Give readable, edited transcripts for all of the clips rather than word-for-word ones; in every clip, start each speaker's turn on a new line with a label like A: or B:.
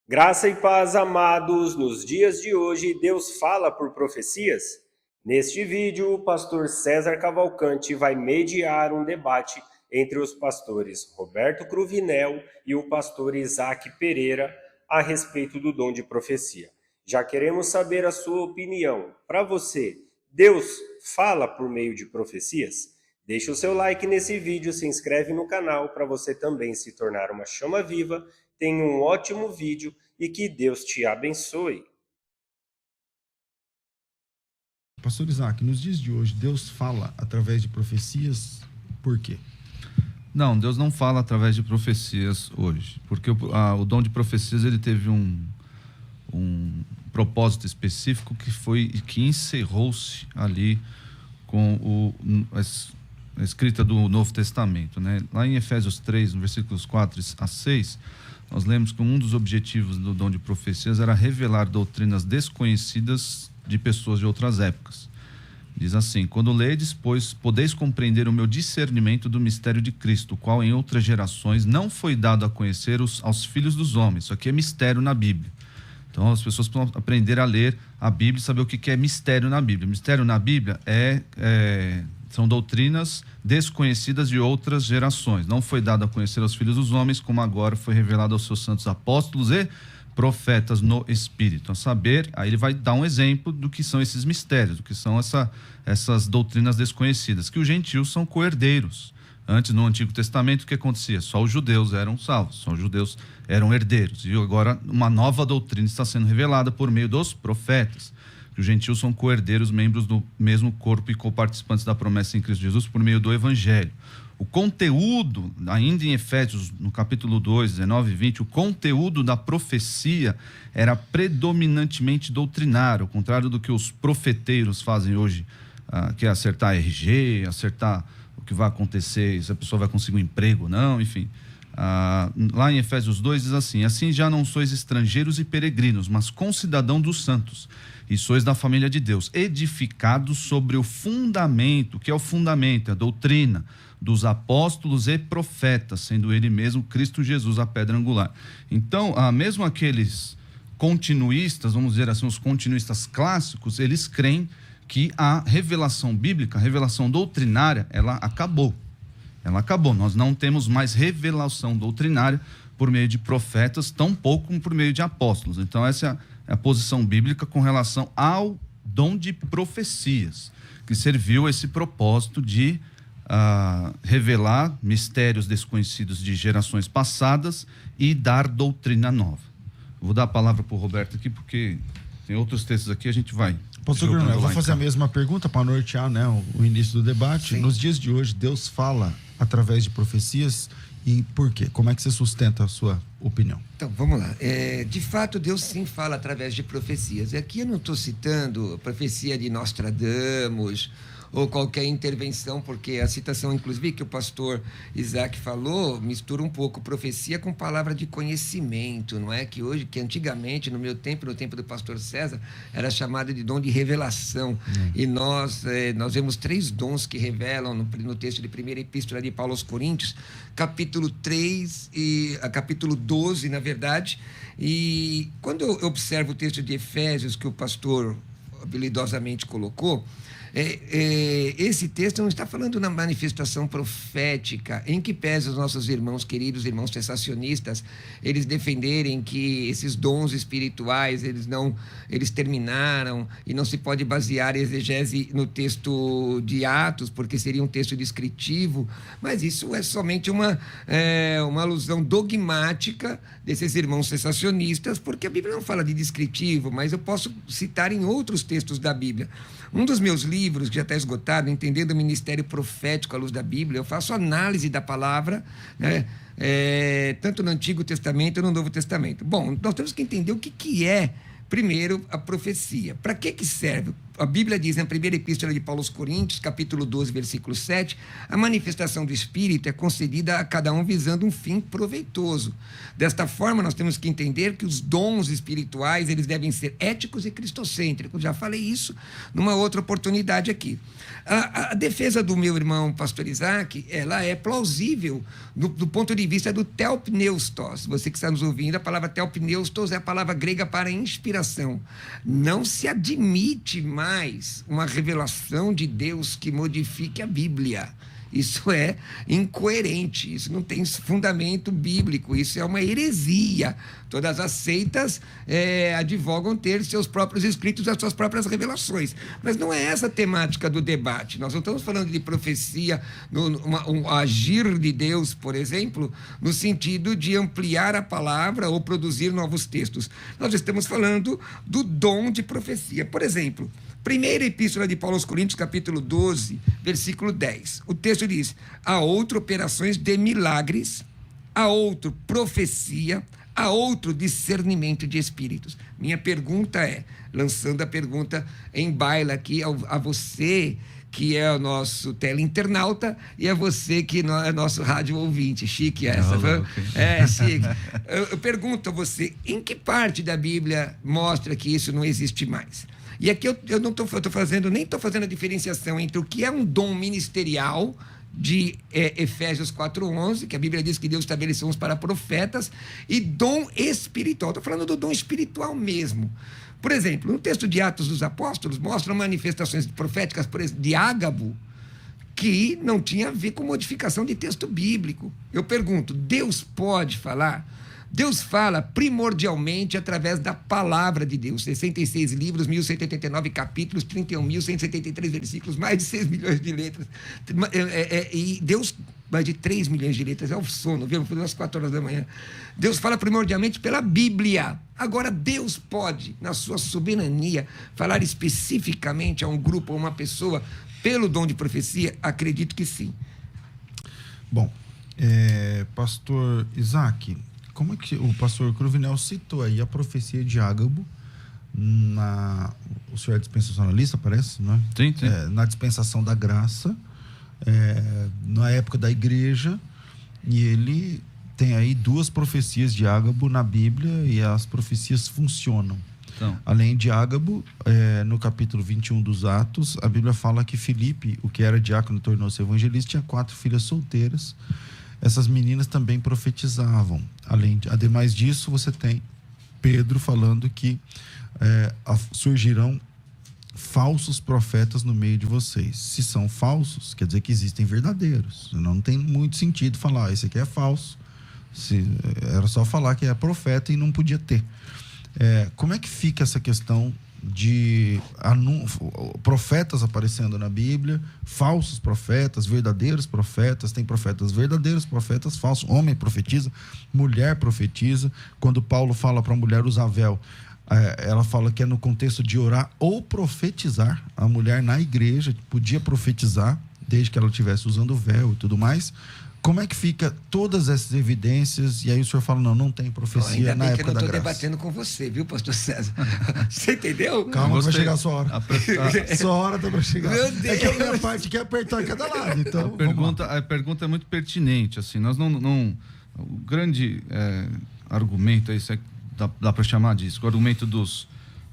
A: Graça e paz, amados, nos dias de hoje Deus fala por profecias? Neste vídeo, o pastor César Cavalcante vai mediar um debate entre os pastores Roberto Cruvinel e o pastor Isaac Pereira a respeito do dom de profecia. Já queremos saber a sua opinião. Para você, Deus fala por meio de profecias? Deixe o seu like nesse vídeo, se inscreve no canal para você também se tornar uma chama viva. Tenha um ótimo vídeo e que Deus te abençoe.
B: Pastor Isaac, nos dias de hoje, Deus fala através de profecias, por quê?
C: Não, Deus não fala através de profecias hoje, porque o dom de profecias ele teve um propósito específico que encerrou-se ali com a escrita do Novo Testamento, né? Lá em Efésios 3, no versículos 4 a 6, nós lemos que um dos objetivos do dom de profecias era revelar doutrinas desconhecidas de pessoas de outras épocas. Diz assim: quando ledes, pois, podeis compreender o meu discernimento do mistério de Cristo, o qual em outras gerações não foi dado a conhecer aos filhos dos homens. Isso aqui é mistério na Bíblia. Então as pessoas precisam aprender a ler a Bíblia e saber o que é mistério na Bíblia. Mistério na Bíblia são doutrinas desconhecidas de outras gerações. Não foi dado a conhecer aos filhos dos homens, como agora foi revelado aos seus santos apóstolos e profetas no Espírito. A saber, aí ele vai dar um exemplo do que são esses mistérios, do que são essas doutrinas desconhecidas, que os gentios são co-herdeiros. Antes, no Antigo Testamento, o que acontecia? Só os judeus eram salvos, só os judeus eram herdeiros. E agora uma nova doutrina está sendo revelada por meio dos profetas. Os gentios são co-herdeiros, membros do mesmo corpo e coparticipantes da promessa em Cristo Jesus por meio do Evangelho. O conteúdo, ainda em Efésios, no capítulo 2, 19 e 20, o conteúdo da profecia era predominantemente doutrinário, ao contrário do que os profeteiros fazem hoje, que é acertar RG, acertar o que vai acontecer, se a pessoa vai conseguir um emprego ou não, enfim. Lá em Efésios 2 diz assim: assim já não sois estrangeiros e peregrinos, mas concidadão dos santos, e sois da família de Deus, edificados sobre o fundamento, que é o fundamento, a doutrina dos apóstolos e profetas, sendo ele mesmo Cristo Jesus a pedra angular. Então, mesmo aqueles continuistas, vamos dizer assim, os continuistas clássicos, eles creem que a revelação bíblica, a revelação doutrinária, ela acabou. Ela acabou. Nós não temos mais revelação doutrinária por meio de profetas, tampouco como por meio de apóstolos. Então, essa é a posição bíblica com relação ao dom de profecias, que serviu a esse propósito de revelar mistérios desconhecidos de gerações passadas e dar doutrina nova. Vou dar a palavra para o Roberto aqui, porque tem outros textos aqui, a gente vai.
B: Pastor Coronel, eu vou fazer a mesma pergunta para nortear, né, o início do debate. Sim. Nos dias de hoje, Deus fala através de profecias, e por quê? Como é que você sustenta a sua opinião?
D: Então, vamos lá. De fato, Deus sim fala através de profecias. E aqui eu não estou citando a profecia de Nostradamus ou qualquer intervenção, porque a citação, inclusive, que o pastor Isaac falou, mistura um pouco profecia com palavra de conhecimento, não é? Que antigamente, no meu tempo, no tempo do pastor César, era chamado de dom de revelação. E nós vemos 3 dons que revelam no texto de primeira epístola de Paulo aos Coríntios, capítulo 3 e capítulo 12, na verdade. E quando eu observo o texto de Efésios, que o pastor habilidosamente colocou, esse texto não está falando na manifestação profética, em que pese os nossos irmãos, queridos irmãos cessacionistas, eles defenderem que esses dons espirituais, eles terminaram e não se pode basear a exegese no texto de Atos, porque seria um texto descritivo, mas isso é somente uma alusão dogmática desses irmãos cessacionistas, porque a Bíblia não fala de descritivo, mas eu posso citar em outros textos da Bíblia. Um dos meus livros, que já está esgotado, Entendendo o Ministério Profético à Luz da Bíblia, eu faço análise da palavra, né, tanto no Antigo Testamento e no Novo Testamento. Bom, nós temos que entender o que é, primeiro, a profecia. Para que serve? A Bíblia diz, na primeira epístola de Paulo aos Coríntios, capítulo 12, versículo 7, a manifestação do Espírito é concedida a cada um visando um fim proveitoso. Desta forma, nós temos que entender que os dons espirituais, eles devem ser éticos e cristocêntricos. Já falei isso numa outra oportunidade aqui. A defesa do meu irmão pastor Isaac, ela é plausível do ponto de vista do telpneustos. Você que está nos ouvindo, a palavra telpneustos é a palavra grega para inspiração. Não se admite mais uma revelação de Deus que modifique a Bíblia. Isso é incoerente, isso não tem fundamento bíblico, isso é uma heresia. Todas as seitas advogam ter seus próprios escritos, as suas próprias revelações. Mas não é essa a temática do debate. Nós não estamos falando de profecia, um agir de Deus, por exemplo, no sentido de ampliar a palavra ou produzir novos textos. Nós estamos falando do dom de profecia. Por exemplo, primeira epístola de Paulo aos Coríntios, capítulo 12, versículo 10. O texto diz: há outro operações de milagres, há outro profecia, há outro discernimento de espíritos. Minha pergunta é, lançando a pergunta em baila aqui a você, que é o nosso teleinternauta, e a você que é nosso rádio ouvinte. Chique essa. É, chique. Eu pergunto a você, em que parte da Bíblia mostra que isso não existe mais? E aqui eu não estou fazendo a diferenciação entre o que é um dom ministerial de Efésios 4:11, que a Bíblia diz que Deus estabeleceu uns para profetas, e dom espiritual. Estou falando do dom espiritual mesmo. Por exemplo, no texto de Atos dos Apóstolos, mostram manifestações proféticas, por exemplo, de Ágabo, que não tinha a ver com modificação de texto bíblico. Eu pergunto, Deus pode falar? Deus fala primordialmente através da palavra de Deus. 66 livros, 1.189 capítulos, 31.173 versículos, mais de 6 milhões de letras. E Deus, mais de 3 milhões de letras, é o sono, viu? Foi às 4 horas da manhã. Deus fala primordialmente pela Bíblia. Agora, Deus pode, na sua soberania, falar especificamente a um grupo, a uma pessoa, pelo dom de profecia? Acredito que sim.
B: Bom, pastor Isaac, como é que o pastor Cruvinel citou aí a profecia de Ágabo o senhor é dispensacionalista, parece, não é?
C: Sim.
B: Na dispensação da graça, na época da igreja, e ele tem aí 2 profecias de Ágabo na Bíblia, e as profecias funcionam. Então, além de Ágabo, no capítulo 21 dos Atos, a Bíblia fala que Filipe, o que era diácono, tornou-se evangelista, tinha 4 filhas solteiras. Essas meninas também profetizavam. Ademais disso, você tem Pedro falando que surgirão falsos profetas no meio de vocês. Se são falsos, quer dizer que existem verdadeiros. Não tem muito sentido falar, esse aqui é falso. Era só falar que é profeta e não podia ter. Como é que fica essa questão de profetas aparecendo na Bíblia, falsos profetas, verdadeiros profetas? Tem profetas verdadeiros, profetas falsos. Homem profetiza, mulher profetiza. Quando Paulo fala para a mulher usar véu, ela fala que é no contexto de orar ou profetizar. A mulher na igreja podia profetizar, desde que ela estivesse usando véu e tudo mais. Como é que fica todas essas evidências? E aí o senhor fala, não tem profecia na época da graça. Ainda bem que eu não estou
D: debatendo com você, viu, pastor César? Você entendeu?
B: Calma, vai chegar a sua hora. Sua hora está para chegar. Meu Deus. É que a minha parte quer apertar cada lado. Então,
C: a pergunta é muito pertinente. Assim, nós o grande argumento, isso dá para chamar disso, o argumento dos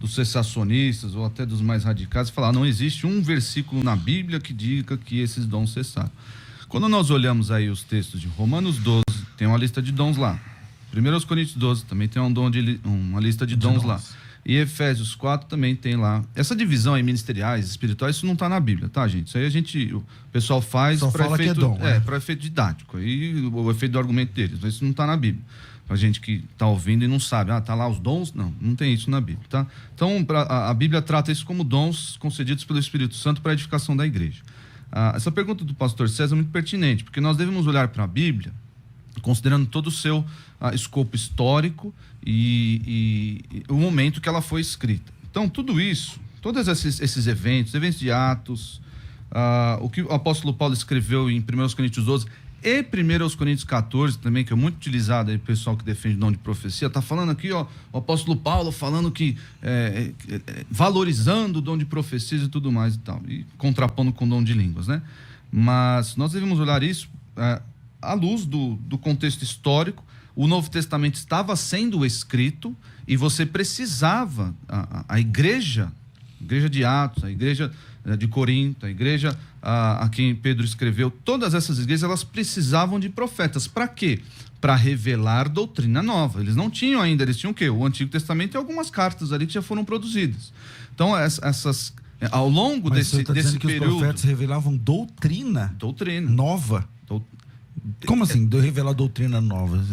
C: cessacionistas ou até dos mais radicais, falar, não existe um versículo na Bíblia que diga que esses dons cessaram. Quando nós olhamos aí os textos de Romanos 12, tem uma lista de dons lá. 1 Coríntios 12 também tem uma lista de dons lá. E Efésios 4 também tem lá. Essa divisão aí, ministeriais, espirituais, isso não está na Bíblia, tá, gente? Isso aí o pessoal faz para efeito, que é dom, para efeito didático. Aí o efeito do argumento deles. Mas isso não está na Bíblia. A gente que está ouvindo e não sabe, tá lá os dons? Não tem isso na Bíblia, tá? Então, a Bíblia trata isso como dons concedidos pelo Espírito Santo para a edificação da igreja. Essa pergunta do pastor César é muito pertinente, porque nós devemos olhar para a Bíblia considerando todo o seu escopo histórico e o momento que ela foi escrita. Então, tudo isso, todos esses eventos de Atos, o que o apóstolo Paulo escreveu em 1 Coríntios 12, E 1 Coríntios 14 também, que é muito utilizado aí, o pessoal que defende o dom de profecia, está falando aqui, ó, o apóstolo Paulo falando que valorizando o dom de profecias e tudo mais e tal, e contrapondo com o dom de línguas, né? Mas nós devemos olhar isso à luz do contexto histórico. O Novo Testamento estava sendo escrito e você precisava, a igreja de Atos, a igreja de Corinto, a igreja a quem Pedro escreveu, todas essas igrejas, elas precisavam de profetas. Para quê? Para revelar doutrina nova. Eles não tinham ainda, eles tinham o quê? O Antigo Testamento e algumas cartas ali que já foram produzidas. Então, essas ao longo desse
B: que
C: período...
B: os profetas revelavam doutrina nova? Como assim, revelar doutrina nova?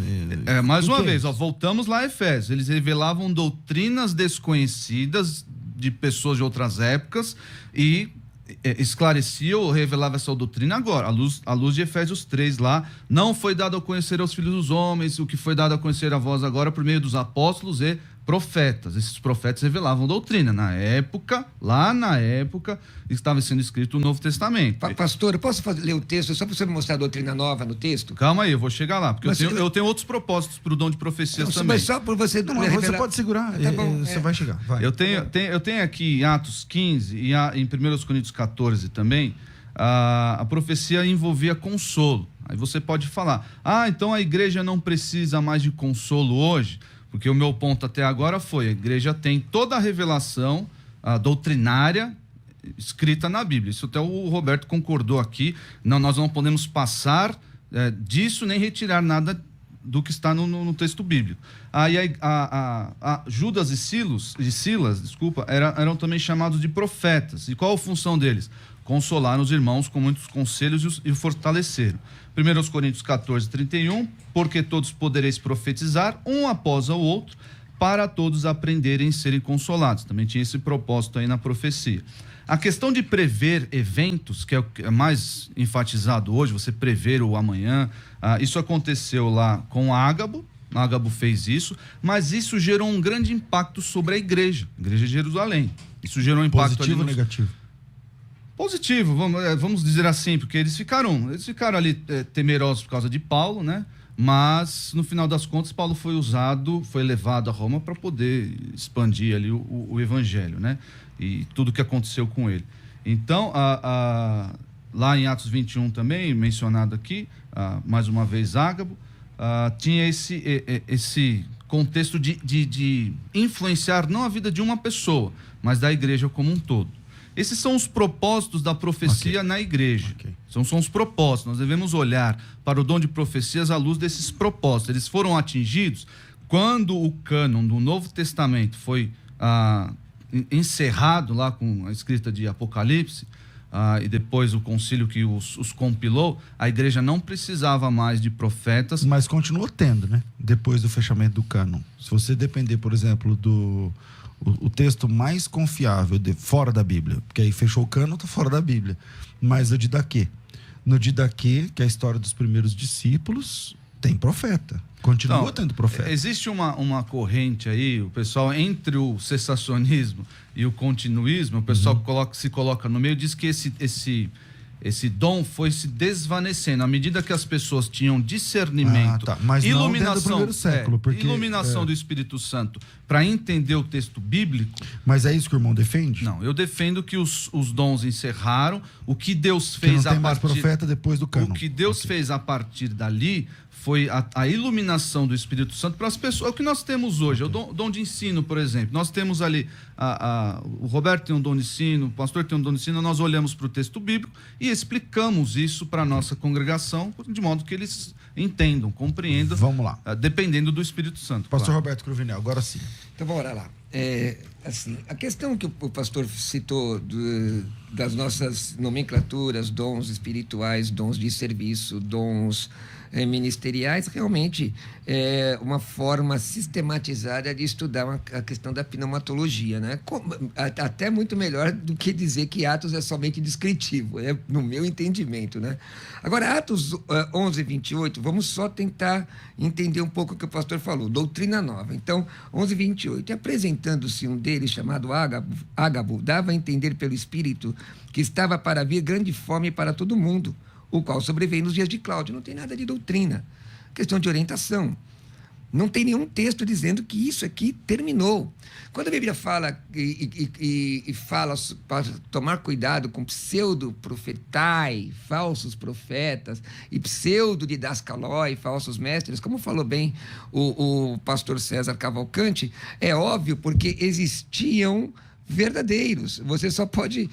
C: Mais uma vez, voltamos lá a Efésios. Eles revelavam doutrinas desconhecidas de pessoas de outras épocas e esclarecia ou revelava essa doutrina agora, à luz de Efésios 3 lá. Não foi dado a conhecer aos filhos dos homens o que foi dado a conhecer a vós agora por meio dos apóstolos e profetas. Esses profetas revelavam doutrina. Lá na época, estava sendo escrito o Novo Testamento.
D: Pastor, eu posso ler o texto só para você me mostrar a doutrina nova no texto?
C: Calma aí, eu vou chegar lá, porque eu tenho outros propósitos para o dom de profecias também.
D: Mas só por você...
B: Você pode segurar, tá bom, você vai chegar. Vai.
C: Eu tenho aqui em Atos 15 e em 1 Coríntios 14 também, a profecia envolvia consolo. Aí você pode falar, então a igreja não precisa mais de consolo hoje? Porque o meu ponto até agora foi, a igreja tem toda a revelação doutrinária escrita na Bíblia. Isso até o Roberto concordou aqui. Nós não podemos passar disso nem retirar nada do que está no texto bíblico. Aí Judas e Silas, eram também chamados de profetas. E qual a função deles? Consolar os irmãos com muitos conselhos e o fortaleceram. 1 Coríntios 14, 31, porque todos podereis profetizar, um após o outro, para todos aprenderem e serem consolados. Também tinha esse propósito aí na profecia. A questão de prever eventos, que é o que é mais enfatizado hoje, você prever o amanhã, isso aconteceu lá com Ágabo fez isso, mas isso gerou um grande impacto sobre a igreja de Jerusalém. Isso gerou um impacto...
B: Positivo ou negativo?
C: Positivo, vamos dizer assim, porque eles ficaram ali temerosos por causa de Paulo, né? Mas no final das contas Paulo foi levado a Roma para poder expandir ali o evangelho, né? E tudo que aconteceu com ele. Então, lá em Atos 21 também, mencionado aqui, mais uma vez Ágabo, tinha esse contexto de influenciar não a vida de uma pessoa, mas da igreja como um todo. Esses são os propósitos da profecia na igreja. São os propósitos. Nós devemos olhar para o dom de profecias à luz desses propósitos. Eles foram atingidos quando o cânon do Novo Testamento foi encerrado lá com a escrita de Apocalipse, e depois o concílio que os compilou. A igreja não precisava mais de profetas.
B: Mas continuou tendo, né? Depois do fechamento do cânon. Se você depender, por exemplo, o texto mais confiável fora da Bíblia, porque aí fechou o cânon, está fora da Bíblia, mas o Didaquê. No Didaquê, que é a história dos primeiros discípulos, tem profeta. Continua tendo profeta.
C: Existe uma corrente aí, o pessoal, entre o cessacionismo e o continuismo, o pessoal se coloca no meio, diz que esse dom foi se desvanecendo à medida que as pessoas tinham discernimento,
B: mas
C: iluminação,
B: não do primeiro século, porque
C: iluminação do Espírito Santo para entender o texto bíblico.
B: Mas é isso que o irmão defende?
C: Não, eu defendo que os dons encerraram. O que Deus fez
B: que não tem mais profeta depois do cânon.
C: O que Deus fez a partir dali foi a iluminação do Espírito Santo para as pessoas. É o que nós temos hoje, é o dom de ensino, por exemplo. Nós temos ali, o Roberto tem um dom de ensino, o pastor tem um dom de ensino, nós olhamos para o texto bíblico e explicamos isso para a nossa congregação, de modo que eles entendam, compreendam.
B: Vamos lá.
C: Dependendo do Espírito Santo.
B: Pastor Roberto Cruvinel, agora sim.
D: Então, vamos lá. Assim, a questão que o pastor citou das nossas nomenclaturas, dons espirituais, dons de serviço, dons ministeriais, realmente é uma forma sistematizada de estudar a questão da pneumatologia, né? Até muito melhor do que dizer que Atos é somente descritivo, no meu entendimento, né? Agora, Atos 11, 28, vamos só tentar entender um pouco o que o pastor falou, doutrina nova. Então, 11, 28, apresentando-se um deles, chamado Ágabo, dava a entender pelo Espírito que estava para vir grande fome para todo mundo. o qual sobreveio nos dias de Cláudio. Não tem nada de doutrina, questão de orientação. Não tem nenhum texto dizendo que isso aqui terminou. Quando a Bíblia fala e fala para tomar cuidado com pseudo-profetai, falsos profetas, e pseudo-didascalói, falsos mestres, como falou bem o pastor César Cavalcante, é óbvio porque existiam verdadeiros. Você só pode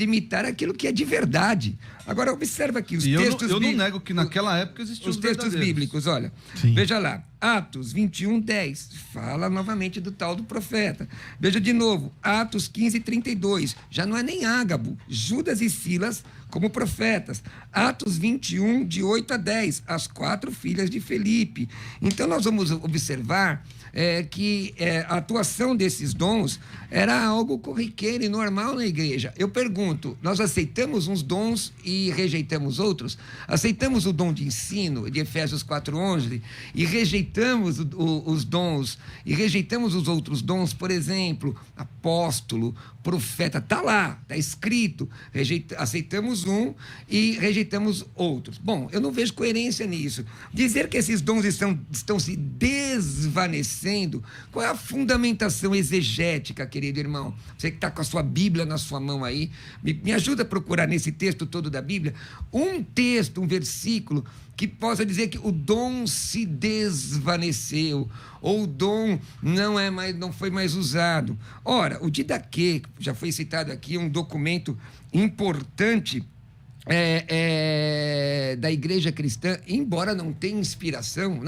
D: imitar aquilo que é de verdade. Agora, observa aqui os textos...
C: Eu não nego que naquela época existiam
D: os textos bíblicos, olha.
B: Sim.
D: Veja lá, Atos 21:10, fala novamente do tal do profeta. Veja de novo, Atos 15:32, já não é nem Ágabo, Judas e Silas como profetas. Atos 21, de 8 a 10, as 4 filhas de Felipe. Então, nós vamos observar que a atuação desses dons era algo corriqueiro e normal na igreja. Eu pergunto, nós aceitamos uns dons e rejeitamos outros? Aceitamos o dom de ensino, de Efésios 4:11, e rejeitamos os dons, e rejeitamos os outros dons, por exemplo, apóstolo, profeta, está lá, está escrito, aceitamos um e rejeitamos outros. Bom, eu não vejo coerência nisso. Dizer que esses dons estão se desvanecendo, qual é a fundamentação exegética, querido irmão? Você que está com a sua Bíblia na sua mão aí, me ajuda a procurar nesse texto todo da Bíblia, um texto, um versículo, que possa dizer que o dom se desvaneceu, ou o dom não foi mais usado. Ora, o Didaquê, já foi citado aqui, um documento importante da igreja cristã, embora não tenha inspiração,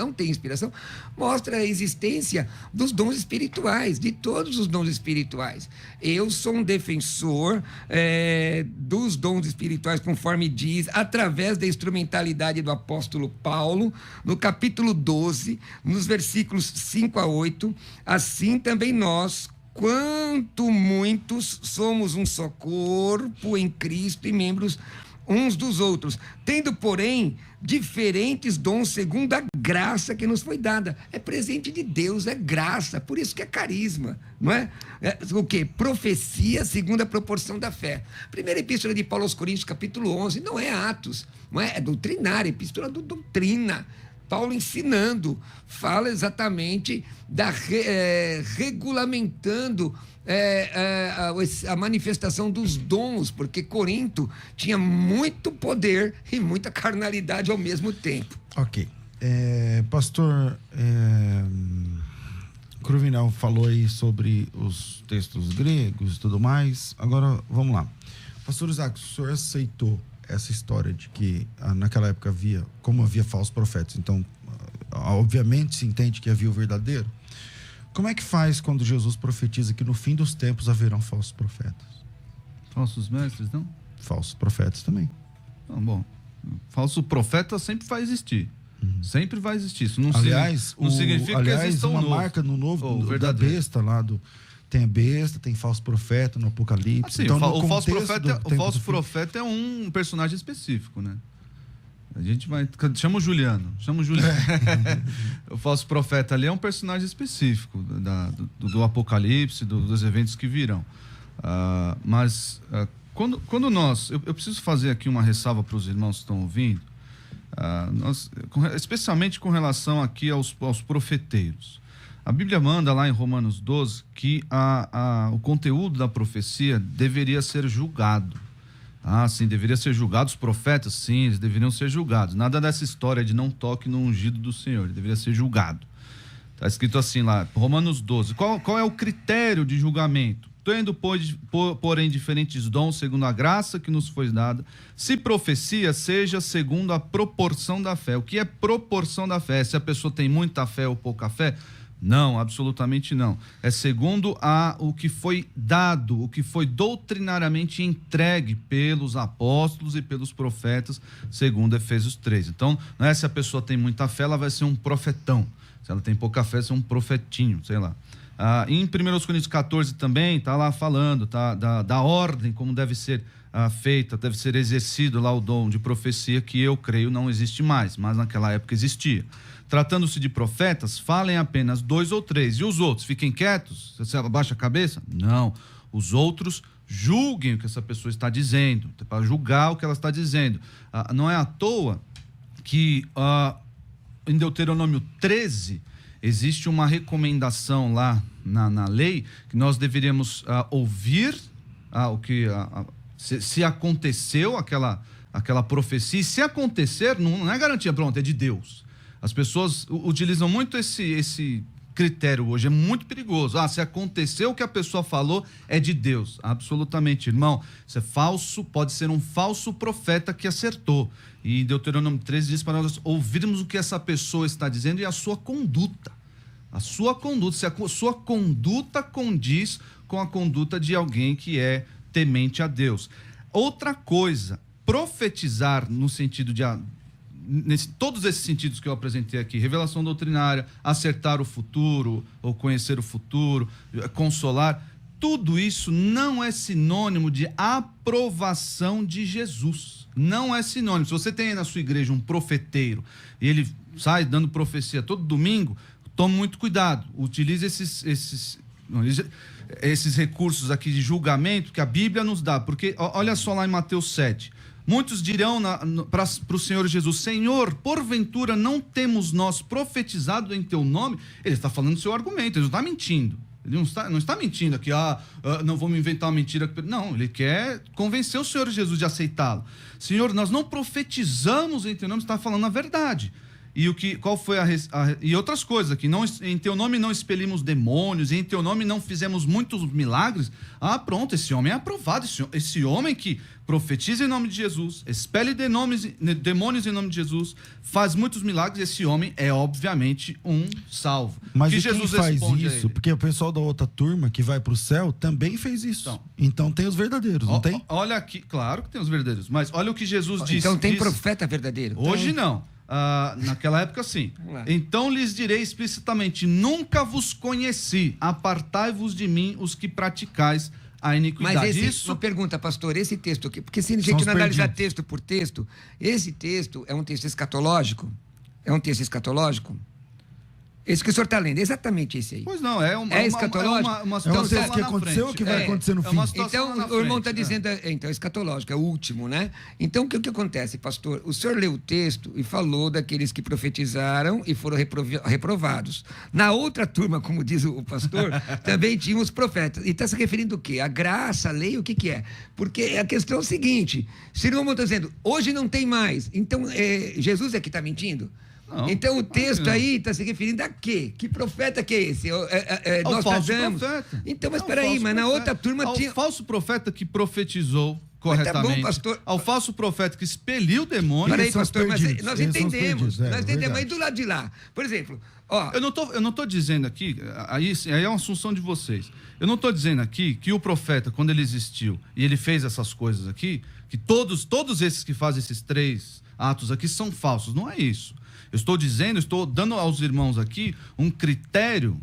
D: mostra a existência dos dons espirituais, de todos os dons espirituais. Eu sou um defensor dos dons espirituais, conforme diz, através da instrumentalidade do apóstolo Paulo, no capítulo 12, nos versículos 5 a 8, assim também nós, quanto muitos, somos um só corpo em Cristo e membros uns dos outros, tendo, porém, diferentes dons segundo a graça que nos foi dada. É presente de Deus, é graça, por isso que é carisma, não é? O quê? Profecia segundo a proporção da fé. Primeira epístola de Paulo aos Coríntios, capítulo 11, não é Atos, não é? É doutrinária, epístola do doutrina. Paulo ensinando, fala exatamente regulamentando a manifestação dos dons, porque Corinto tinha muito poder e muita carnalidade ao mesmo tempo.
B: Ok. Pastor Cruvinel falou aí sobre os textos gregos e tudo mais. Agora, vamos lá. Pastor Isaac, o senhor aceitou essa história de que naquela época havia falsos profetas, então obviamente se entende que havia o verdadeiro. Como é que faz quando Jesus profetiza que no fim dos tempos haverão falsos profetas?
C: Falsos mestres, não?
B: Falsos profetas também.
C: Não, bom, falso profeta sempre vai existir. Sempre vai existir. Isso não significa que exista
B: uma marca no novo da besta lá tem a besta, tem falso profeta no Apocalipse.
C: Assim,
B: então,
C: o falso profeta é um personagem específico, né? A gente vai... Chama o Juliano. O falso profeta ali é um personagem específico do Apocalipse, dos eventos que virão. Mas quando nós... Eu preciso fazer aqui uma ressalva para os irmãos que estão ouvindo, especialmente com relação aqui aos profeteiros. A Bíblia manda lá em Romanos 12 que o conteúdo da profecia deveria ser julgado. Sim, deveria ser julgado. Os profetas, sim, eles deveriam ser julgados. Nada dessa história de não toque no ungido do Senhor. Ele deveria ser julgado. Está escrito assim lá, Romanos 12. Qual é o critério de julgamento? Tendo, porém, diferentes dons segundo a graça que nos foi dada, se profecia, seja segundo a proporção da fé. O que é proporção da fé? Se a pessoa tem muita fé ou pouca fé? Não, absolutamente não. É segundo o que foi dado, o que foi doutrinariamente entregue pelos apóstolos e pelos profetas, segundo Efésios 3. Então, não é se a pessoa tem muita fé, ela vai ser um profetão. Se ela tem pouca fé, vai ser um profetinho, sei lá. Em 1 Coríntios 14 também está lá falando da ordem, como deve ser feita, deve ser exercido lá o dom de profecia, que eu creio não existe mais, mas naquela época existia. Tratando-se de profetas, falem apenas 2 ou 3. E os outros, fiquem quietos? Você abaixa a cabeça? Não. Os outros julguem o que essa pessoa está dizendo, para julgar o que ela está dizendo. Não é à toa que em Deuteronômio 13 existe uma recomendação lá na lei que nós deveríamos ouvir o que se aconteceu aquela profecia. E se acontecer, não é garantia, pronto, é de Deus. As pessoas utilizam muito esse critério hoje, é muito perigoso. Se aconteceu o que a pessoa falou, é de Deus. Absolutamente, irmão. Isso é falso, pode ser um falso profeta que acertou. E Deuteronômio 13 diz para nós ouvirmos o que essa pessoa está dizendo e a sua conduta. A sua conduta, se a sua conduta condiz com a conduta de alguém que é temente a Deus. Outra coisa, profetizar no sentido de... todos esses sentidos que eu apresentei aqui, revelação doutrinária, acertar o futuro, ou conhecer o futuro, consolar, tudo isso não é sinônimo de aprovação de Jesus. Não é sinônimo. Se você tem aí na sua igreja um profeteiro, e ele sai dando profecia todo domingo, tome muito cuidado. Utilize esses recursos aqui de julgamento que a Bíblia nos dá. Porque, olha só lá em Mateus 7... Muitos dirão para o Senhor Jesus: Senhor, porventura não temos nós profetizado em teu nome? Ele está falando do seu argumento, ele não está mentindo. Ele não está mentindo aqui, não vamos inventar uma mentira. Não, ele quer convencer o Senhor Jesus de aceitá-lo. Senhor, nós não profetizamos em teu nome, está falando a verdade. E qual foi e outras coisas aqui, em teu nome não expelimos demônios, e em teu nome não fizemos muitos milagres. Pronto, esse homem é aprovado. Esse homem que profetiza em nome de Jesus, expele demônios em nome de Jesus, faz muitos milagres, esse homem é obviamente um salvo.
B: Mas
C: que
B: e
C: Jesus
B: quem faz
C: responde
B: isso? Porque o pessoal da outra turma que vai para o céu também fez isso. Então tem os verdadeiros, não tem?
C: Olha aqui, claro que tem os verdadeiros, mas olha o que Jesus disse.
D: Então tem profeta verdadeiro?
C: Hoje não. Naquela época, sim. Então lhes direi explicitamente: nunca vos conheci, apartai-vos de mim, os que praticais a iniquidade.
D: Mas uma pergunta, pastor, esse texto aqui, porque se a gente não analisar texto por texto, esse texto é um texto escatológico? É um texto escatológico? Esse que o senhor está lendo, exatamente esse aí.
C: Pois não, é
D: escatológico.
C: uma situação lá
B: que aconteceu, o que vai acontecer no fim.
D: Então, o irmão está dizendo, então, escatológico, é o último, né? Então, o que acontece, pastor? O senhor leu o texto e falou daqueles que profetizaram e foram reprovados. Na outra turma, como diz o pastor, também tinha os profetas. E está se referindo o quê? A graça, a lei, o que é? Porque a questão é o seguinte, se o irmão está dizendo, hoje não tem mais, então Jesus é que está mentindo? Não, então o texto aí está se referindo a quê? Que profeta que é esse? Nós
C: falso
D: casamos.
C: Profeta.
D: Então, mas espera aí, mas na outra turma tinha...
C: Ao falso profeta que profetizou corretamente.
D: Tá bom, pastor.
C: Ao falso profeta que expeliu demônios.
D: Peraí, pastor, mas nós entendemos. Nós entendemos. Aí
B: verdade.
D: do lado de lá, por exemplo...
C: Eu não tô dizendo aqui, aí é uma assunção de vocês. Eu não estou dizendo aqui que o profeta, quando ele existiu e ele fez essas coisas aqui, que todos esses que fazem esses 3 atos aqui são falsos. Não é isso. Eu estou dando aos irmãos aqui um critério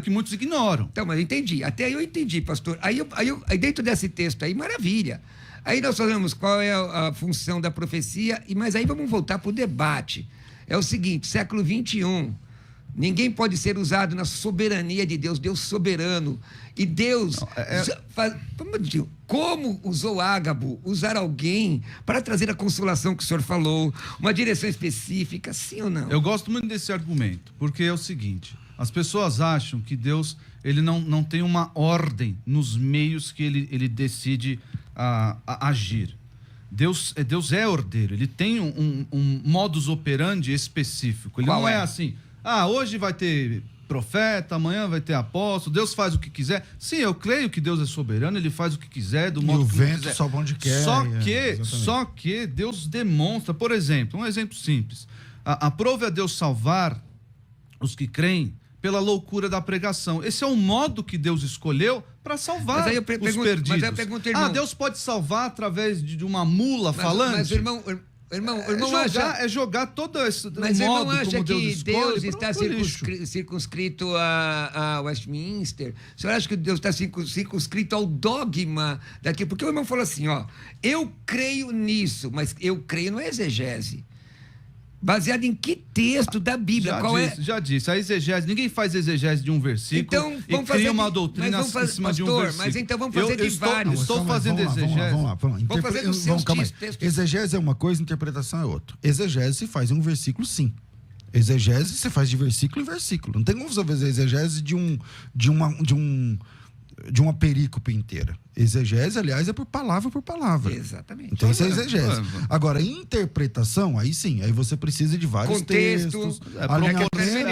C: que muitos ignoram.
D: Então, mas eu entendi. Até aí eu entendi, pastor. Aí dentro desse texto aí, maravilha. Aí nós falamos qual é a função da profecia, mas aí vamos voltar para o debate. É o seguinte, século 21, ninguém pode ser usado na soberania de Deus, Deus soberano. E Deus, como usou Ágabo, usar alguém para trazer a consolação que o senhor falou, uma direção específica, sim ou não?
C: Eu gosto muito desse argumento, porque é o seguinte, as pessoas acham que Deus ele não tem uma ordem nos meios que ele decide agir. Deus é ordeiro, ele tem um modus operandi específico. Ele não é assim, hoje vai ter profeta, amanhã vai ter apóstolo, Deus faz o que quiser. Sim, eu creio que Deus é soberano, ele faz o que quiser, do modo que quiser. E o vento
B: sobe onde quer.
C: Só que Deus demonstra, por exemplo, um exemplo simples. Aprove a Deus salvar os que creem pela loucura da pregação. Esse é o modo que Deus escolheu para salvar os perdidos.
D: Mas eu pergunto, irmão...
C: Deus pode salvar através de uma mula falante?
D: Mas, irmão
C: é jogar todo esse
D: mas
C: modo
D: irmão acha
C: como Deus
D: que
C: escolhe,
D: Deus está circunscrito a Westminster? O senhor acha que Deus está circunscrito ao dogma daquilo? Porque o irmão falou assim, eu creio nisso, mas eu creio no exegese. Baseado em que texto da Bíblia?
C: Já disse. A exegese, ninguém faz exegese de um versículo
D: então,
C: e cria uma doutrina em cima de um versículo.
D: Mas então vamos fazer de vários.
C: Estou fazendo exegese.
B: Vamos lá.
D: Vamos fazer dos seus textos.
B: Exegese é uma coisa, interpretação é outra. Exegese se faz em um versículo, sim. Exegese se faz de versículo em versículo. Não tem como você fazer exegese de uma perícope inteira. Exegese, aliás, é por palavra.
D: Exatamente.
B: Então, isso é exegese. Agora, interpretação, aí sim, aí você precisa de vários textos.
C: É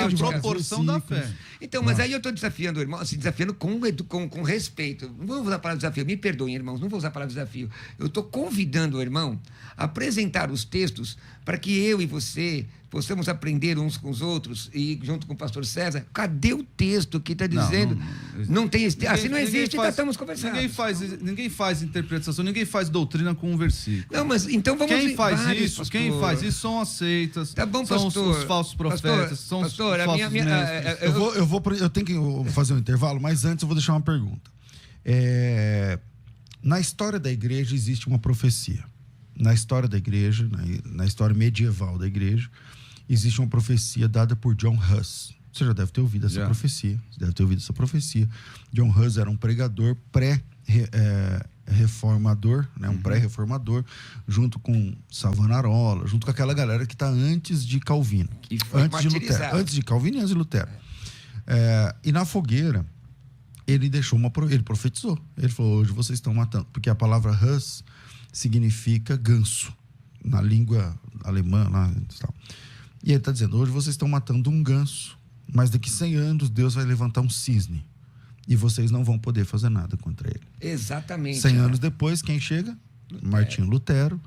C: a proporção da fé.
D: Então, mas aí eu estou desafiando o irmão, assim, desafiando com respeito. Não vou usar a palavra desafio, me perdoem, irmãos, não vou usar a palavra desafio. Eu estou convidando o irmão a apresentar os textos para que eu e você possamos aprender uns com os outros e junto com o pastor César. Cadê o texto que está dizendo? Não tem esse texto. Assim não existe, então estamos conversando.
C: Ninguém faz interpretação, ninguém faz doutrina com um versículo.
D: Não, mas então vamos
C: quem faz isso são as seitas,
D: tá bom,
C: são
D: pastor,
C: os falsos profetas, são os falsos mestres.
B: Eu tenho que fazer um intervalo, mas antes eu vou deixar uma pergunta. Na história da igreja existe uma profecia. Na história da igreja, na história medieval da igreja, existe uma profecia dada por John Huss. Você já deve ter ouvido essa profecia. John Huss era um pregador reformador, né? Um pré-reformador, junto com Savonarola, junto com aquela galera que está antes de Calvino.
D: Que foi martirizado.
B: Antes de Calvino e antes de Lutero. E na fogueira, ele profetizou. Ele falou, hoje vocês estão matando. Porque a palavra Huss significa ganso, na língua alemã. Lá, tal. E ele está dizendo, hoje vocês estão matando um ganso, mas daqui 100 anos Deus vai levantar um cisne. E vocês não vão poder fazer nada contra ele.
D: Exatamente.
B: 100 anos depois, quem chega? Martinho Lutero.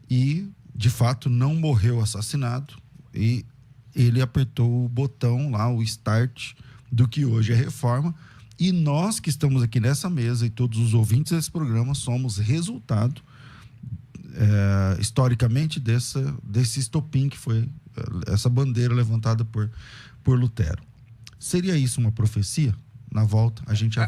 B: E, de fato, não morreu assassinado. E ele apertou o botão lá, o start, do que hoje é reforma. E nós que estamos aqui nessa mesa e todos os ouvintes desse programa somos resultado, historicamente, desse estopim que foi essa bandeira levantada por Lutero. Seria isso uma profecia? Na volta, a gente...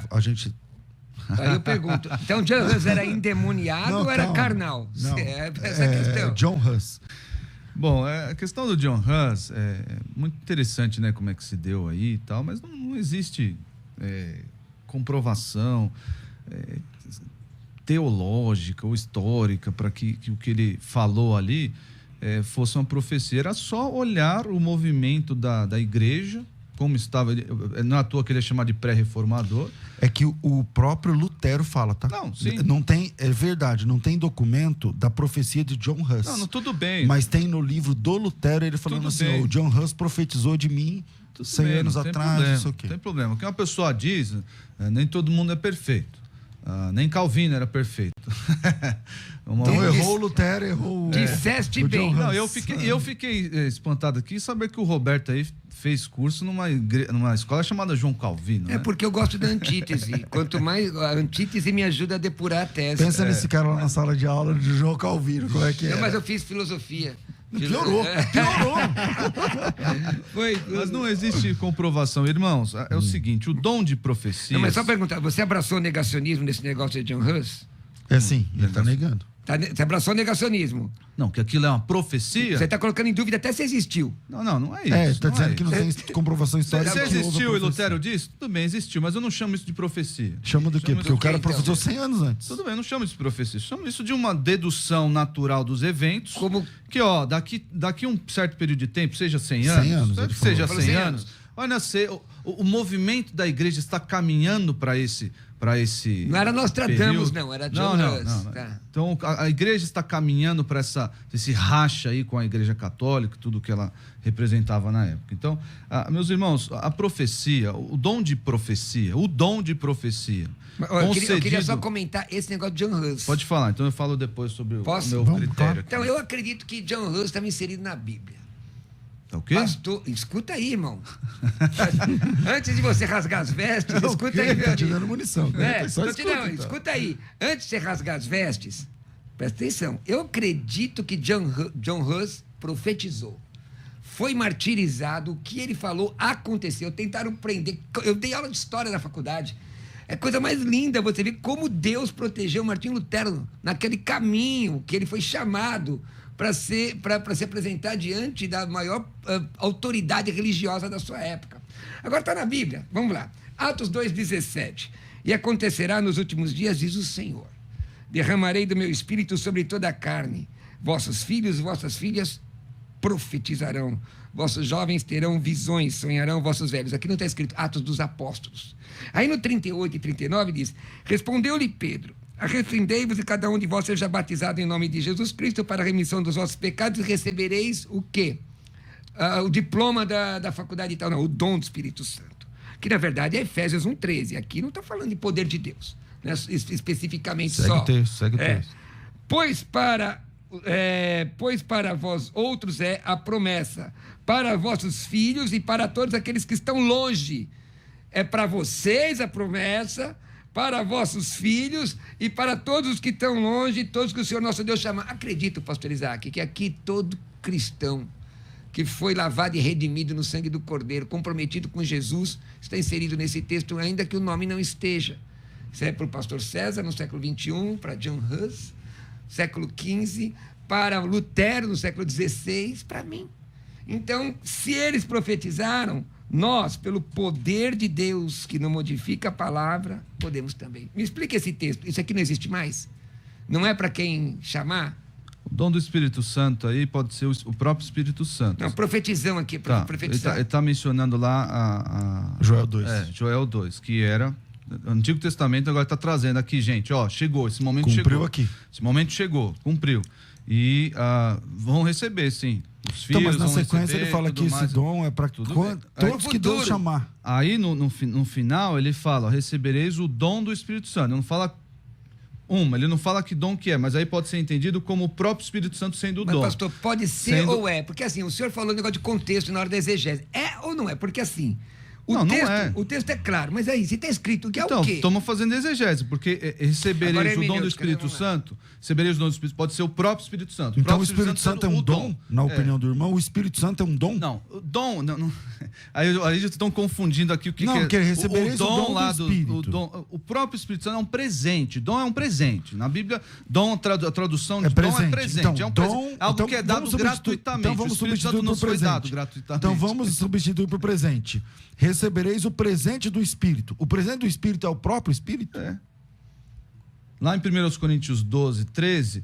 D: Aí eu pergunto, então John Huss era endemoniado ou era carnal?
B: Não,
D: essa é a questão.
B: John Huss.
C: Bom, a questão do John Huss é muito interessante, né? Como é que se deu aí e tal, mas não existe comprovação teológica ou histórica para que o que ele falou ali fosse uma profecia. Era só olhar o movimento da igreja, como estava. Não é à toa que ele é chamado de pré-reformador.
B: É que o próprio Lutero fala, tá?
C: Não, sim.
B: Não tem, é verdade, não tem documento da profecia de John Huss.
C: Não, tudo bem.
B: Mas tem no livro do Lutero ele falando tudo assim, o John Huss profetizou de mim 100 anos atrás,
C: problema,
B: isso aqui.
C: Não tem problema. O que uma pessoa diz, nem todo mundo é perfeito. Nem Calvino era perfeito.
B: Então errou o Lutero, errou
D: Disseste bem.
C: Não, eu fiquei espantado aqui em saber que o Roberto aí fez curso numa escola chamada João Calvino.
D: É, né? Porque eu gosto da antítese. Quanto mais a antítese me ajuda a depurar a tese.
B: Pensa nesse cara lá na sala de aula de João Calvino, como é que é?
D: Não, mas eu fiz filosofia.
B: Piorou.
C: Mas não existe comprovação. Irmãos, é o seguinte, o dom de profecia...
D: Não, mas só perguntar, você abraçou o negacionismo nesse negócio de John Huss?
B: Sim, ele está negando.
D: Você abraçou o negacionismo?
C: Não, que aquilo é uma profecia.
D: Você está colocando em dúvida até se existiu.
C: Não é isso.
B: Está dizendo que não tem comprovação histórica.
C: Se existiu e Lutero disse, tudo bem, existiu, mas eu não chamo isso de profecia.
B: Chama do quê? Porque o cara profetizou 100 anos antes.
C: Tudo bem, eu não chamo isso de profecia. Chamo isso de uma dedução natural dos eventos.
D: Como?
C: Que, daqui um certo período de tempo, seja 100 anos, seja 100 anos. Olha, o movimento da igreja está caminhando para esse
D: não era Nostradamus, não, era John Huss.
C: Não. Tá. Então, a igreja está caminhando para esse racha aí com a igreja católica, tudo que ela representava na época. Então, meus irmãos, a profecia, o dom de profecia,
D: eu queria só comentar esse negócio de John Huss.
C: Pode falar, então eu falo depois sobre o meu critério.
D: Então, eu acredito que John Huss estava inserido na Bíblia.
C: O quê?
D: Pastor, escuta aí, irmão. Antes de você rasgar as vestes, escuta aí.
B: Tá te dando munição.
D: Escuta aí. Antes de você rasgar as vestes, presta atenção. Eu acredito que John Huss profetizou. Foi martirizado. O que ele falou aconteceu. Tentaram prender. Eu dei aula de história na faculdade. É a coisa mais linda você ver como Deus protegeu Martinho Lutero naquele caminho que ele foi chamado para se apresentar diante da maior autoridade religiosa da sua época. Agora está na Bíblia, vamos lá. Atos 2,17. E acontecerá nos últimos dias, diz o Senhor, derramarei do meu espírito sobre toda a carne. Vossos filhos e vossas filhas profetizarão. Vossos jovens terão visões, sonharão vossos velhos. Aqui não está escrito Atos dos Apóstolos. Aí no 38 e 39 diz, respondeu-lhe Pedro, arrependei-vos e cada um de vós seja batizado em nome de Jesus Cristo para a remissão dos vossos pecados e recebereis o quê? O diploma da faculdade e tal. Não, o dom do Espírito Santo. Que na verdade é Efésios 1,13. Aqui não está falando de poder de Deus, né? Especificamente
B: segue
D: só.
B: O texto, segue o texto.
D: Pois para vós outros é a promessa, para vossos filhos e para todos aqueles que estão longe. É para vocês a promessa, para vossos filhos e para todos os que estão longe, todos que o Senhor nosso Deus chama. Acredito, pastor Isaac, que aqui todo cristão que foi lavado e redimido no sangue do Cordeiro, comprometido com Jesus, está inserido nesse texto, ainda que o nome não esteja. Isso é para o pastor César, no século XXI, para John Hus, século XV, para Lutero, no século XVI, para mim. Então, se eles profetizaram, nós, pelo poder de Deus, que não modifica a palavra, podemos também. Me explica esse texto. Isso aqui não existe mais? Não é para quem chamar?
C: O dom do Espírito Santo aí pode ser o próprio Espírito Santo.
D: Não, profetizão aqui,
C: Tá,
D: profetizar.
C: ele está mencionando lá
B: Joel 2.
C: Joel 2, que era o Antigo Testamento, agora está trazendo aqui, gente, ó, chegou, esse momento chegou.
B: Cumpriu aqui.
C: Esse momento chegou, cumpriu. E vão receber, sim. Os filhos
B: Então, mas na
C: vão
B: sequência
C: receber,
B: ele fala que
C: tudo
B: esse
C: mais.
B: dom é para
C: Tudo
B: todos
C: bem.
B: que Deus chamar.
C: Aí, no final, ele fala, ó, recebereis o dom do Espírito Santo. Ele não fala ele não fala que dom que é, mas aí pode ser entendido como o próprio Espírito Santo sendo o
D: Mas,
C: dom.
D: pastor, pode ser ou é? Porque assim, o senhor falou um negócio de contexto na hora da exegese. É ou não é? Porque assim,
C: Não é.
D: o texto é claro, mas aí, se está escrito que é
C: Então,
D: o quê?
C: estamos fazendo exegese, porque recebereis o dom do Espírito Santo, recebereis o dom do Espírito, pode ser o próprio Espírito Santo.
B: Então o Espírito Santo é um dom, na opinião do irmão? O Espírito Santo é um dom?
C: Não, o dom... Não. Aí já estão confundindo aqui o que
B: não,
C: é...
B: porque recebereis o dom
C: lá
B: do Espírito.
C: O próprio Espírito Santo é um presente. Dom é um presente. Na Bíblia, dom, a tradução de
B: É
C: dom
B: presente.
C: é presente.
B: Então,
C: é um
B: dom,
C: presente. Algo
B: então
C: que é dado gratuitamente.
B: Então vamos
C: o Espírito Santo
B: substituir
C: não
B: por
C: foi
B: presente.
C: dado gratuitamente.
B: Então vamos substituir por presente. Recebereis o presente do Espírito. O presente do Espírito é o próprio Espírito?
C: É. Lá em 1 Coríntios 12, 13,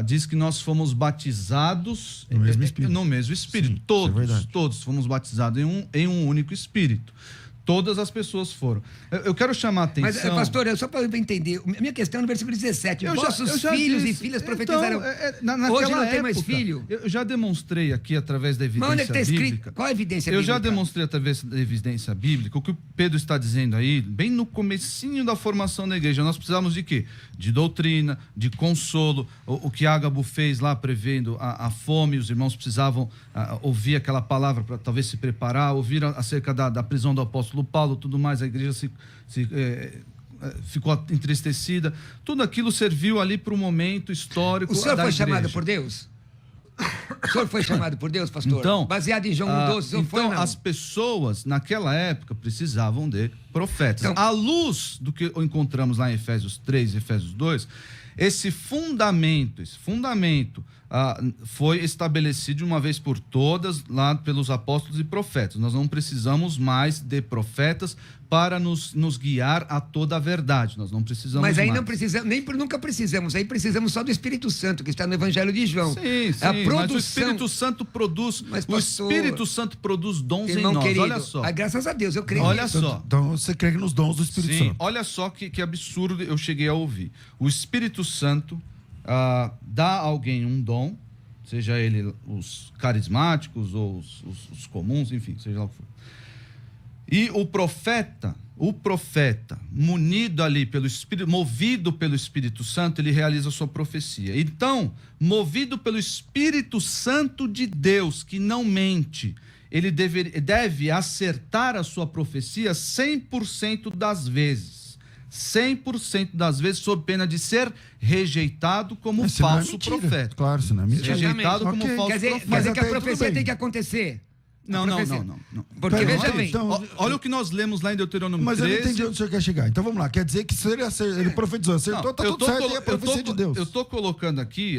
C: diz que nós fomos batizados
B: no mesmo Espírito.
C: No mesmo Espírito.
B: Sim,
C: Todos fomos batizados em um único Espírito. Todas as pessoas foram. Eu quero chamar a atenção...
D: Mas, pastor, só para eu entender, a minha questão é no versículo 17. Vossos filhos e filhas profetizarão.
C: Então,
D: hoje não tem mais filho.
C: Eu já demonstrei aqui, através da evidência
D: Mas onde é que está
C: bíblica...
D: escrito? Qual a evidência
C: bíblica? Eu
D: bíblica?
C: já demonstrei através da evidência bíblica o que o Pedro está dizendo aí, bem no comecinho da formação da igreja. Nós precisamos de quê? De doutrina, de consolo. O que Ágabo fez lá, prevendo a fome, os irmãos precisavam ouvir aquela palavra para talvez se preparar, ouvir acerca da prisão do apóstolo Paulo, tudo mais, a igreja ficou entristecida. Tudo aquilo serviu ali para um momento histórico.
D: O senhor
C: da
D: foi
C: igreja.
D: chamado por Deus? O senhor foi chamado por Deus, pastor?
C: Então,
D: baseado em João 1,12, o senhor foi ou não?
C: As pessoas, naquela época, precisavam de profetas.
D: Então,
C: à luz do que encontramos lá em Efésios 3 e Efésios 2, esse fundamento foi estabelecido de uma vez por todas lá pelos apóstolos e profetas. Nós não precisamos mais de profetas para nos guiar a toda a verdade. Nós não precisamos
D: mais. Mas aí
C: mais.
D: não precisamos, nunca precisamos. Aí precisamos só do Espírito Santo, que está no Evangelho de João.
C: Sim,
D: a produção...
C: mas o Espírito Santo produz.
D: Mas, pastor,
C: o Espírito Santo produz dons
D: irmão
C: em nós.
D: Querido,
C: olha só.
D: Graças a Deus, eu creio
C: Olha
D: nisso.
C: só.
B: Então você crê nos dons do Espírito
C: Sim,
B: Santo.
C: olha só que absurdo eu cheguei a ouvir. O Espírito Santo dá a alguém um dom, seja ele os carismáticos ou os comuns, enfim, seja lá o que for. E o profeta, munido ali pelo Espírito, movido pelo Espírito Santo, ele realiza a sua profecia. Então, movido pelo Espírito Santo de Deus, que não mente, ele deve acertar a sua profecia 100% das vezes. 100% das vezes, sob pena de ser rejeitado como falso profeta.
B: Claro, isso não é mentira.
C: Rejeitado como falso
D: Quer dizer
C: profeta.
D: que a
B: até aí tudo
D: profecia
B: bem.
D: tem que acontecer.
C: Não.
D: Porque,
B: Pera,
D: veja bem,
B: então,
C: Olha o que nós lemos lá em Deuteronômio
B: mas
C: 13.
B: eu não entendi onde o senhor quer chegar. Então vamos lá. Quer dizer que se ele profetizou, acertou,
C: Não,
B: tá tudo certo e é a profecia de Deus.
C: Eu estou colocando aqui,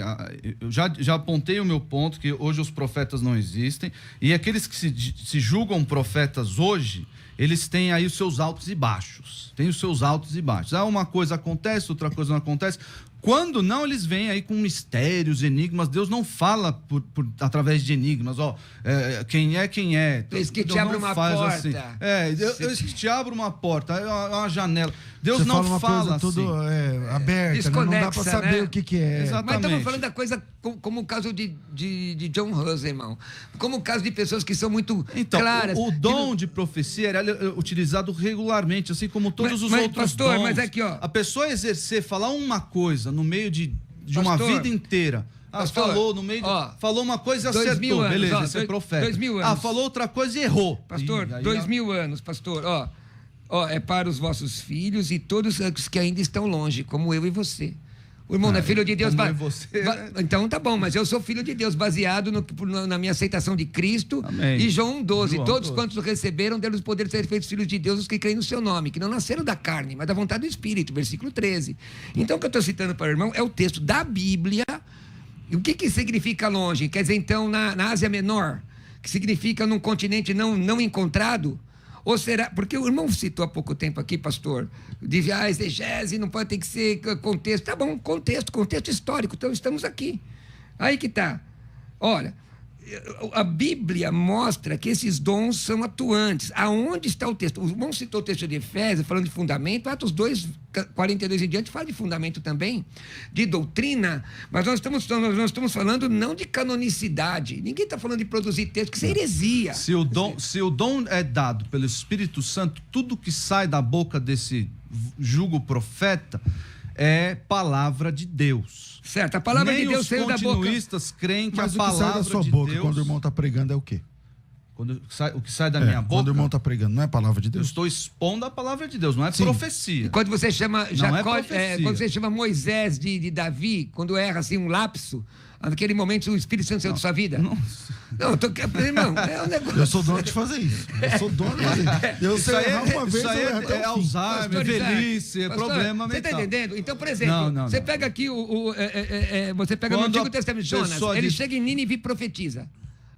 C: eu já apontei o meu ponto, que hoje os profetas não existem, e aqueles que se julgam profetas hoje, eles têm aí os seus altos e baixos. Tem os seus altos e baixos. Uma coisa acontece, outra coisa não acontece. Quando não, eles vêm aí com mistérios, enigmas. Deus não fala através de enigmas. Quem é.
D: Eis que te
C: Deus
D: abre
C: não
D: uma
C: faz
D: porta.
C: assim. Eis que te abre uma porta, uma janela. Deus
B: Você
C: não
B: fala uma
C: fala
B: coisa
C: assim.
B: tudo aberta, né? Não dá pra
D: Desconexa,
B: saber
D: né?
B: o que é.
C: Exato.
D: mas estamos
C: Exatamente.
D: falando da coisa como o caso de John Hus, irmão. Como o caso de pessoas que são muito
C: Então,
D: claras.
C: o dom de profecia era utilizado regularmente, assim como todos os
D: Mas,
C: outros
D: pastor,
C: dons.
D: mas aqui, ó.
C: A pessoa exercer, falar uma coisa no meio de uma
D: Pastor,
C: vida inteira.
D: pastor,
C: Falou no meio falou uma coisa e
D: 2000
C: acertou.
D: anos,
C: Beleza, esse é profeta.
D: 2000 anos.
C: Falou outra coisa e errou.
D: Pastor,
C: E aí,
D: 2000 anos, pastor, é para os vossos filhos e todos os que ainda estão longe, como eu e você. O irmão não é filho de Deus.
C: como eu e você, né?
D: Então tá bom, mas eu sou filho de Deus, baseado na minha aceitação de Cristo.
C: Amém.
D: E João 12,
C: João
D: todos
C: 12.
D: quantos o receberam, deram o poder de ser feitos filhos de Deus, os que creem no seu nome, que não nasceram da carne, mas da vontade do Espírito, versículo 13. Então o que eu estou citando para o irmão é o texto da Bíblia. E o que significa longe? Quer dizer, então, na Ásia Menor, que significa num continente não encontrado? Ou será... Porque o irmão citou há pouco tempo aqui, pastor, de exegese, não pode ter que ser contexto. Tá bom, contexto histórico, então estamos aqui. Aí que tá. Olha, a Bíblia mostra que esses dons são atuantes. Aonde está o texto? O irmão citou o texto de Efésios, falando de fundamento. Atos 2, 42 em diante, fala de fundamento também, de doutrina. Mas nós estamos falando não de canonicidade. Ninguém está falando de produzir texto, que isso é heresia.
C: Se o dom é dado pelo Espírito Santo, tudo que sai da boca desse julgo profeta é palavra de Deus.
D: Certo, a palavra
C: Nem
D: de Deus
C: os
D: saiu da boca.
C: continuistas creem que
B: Mas
C: a
B: o que sai
C: palavra
B: da sua
C: de
B: boca
C: Deus...
B: quando o irmão tá pregando é o quê?
C: O que sai da minha boca...
B: Quando o irmão tá pregando, não é a palavra de
C: Eu
B: Deus?
C: estou expondo a palavra de Deus, não é profecia.
D: Quando você chama Jacó,
C: profecia.
D: quando você chama Moisés de Davi, quando erra assim um lapso, naquele momento o Espírito Santo saiu da sua vida? Não, irmão, é um negócio.
B: Eu sou dono de fazer isso. Eu sou dono de fazer isso. Eu sei errar uma vez,
C: Isso aí
B: eu erro até
C: é
B: o fim.
C: Alzheimer,
D: Pastor Isaac,
C: velhice, é
D: pastor,
C: problema
D: você
C: mental.
D: está entendendo? Então, por exemplo,
C: Não.
D: você pega aqui você pega no
C: Quando
D: Antigo
C: a
D: Testamento, Jonas,
C: pessoa
D: ele
C: diz-
D: chega em Nínive e profetiza.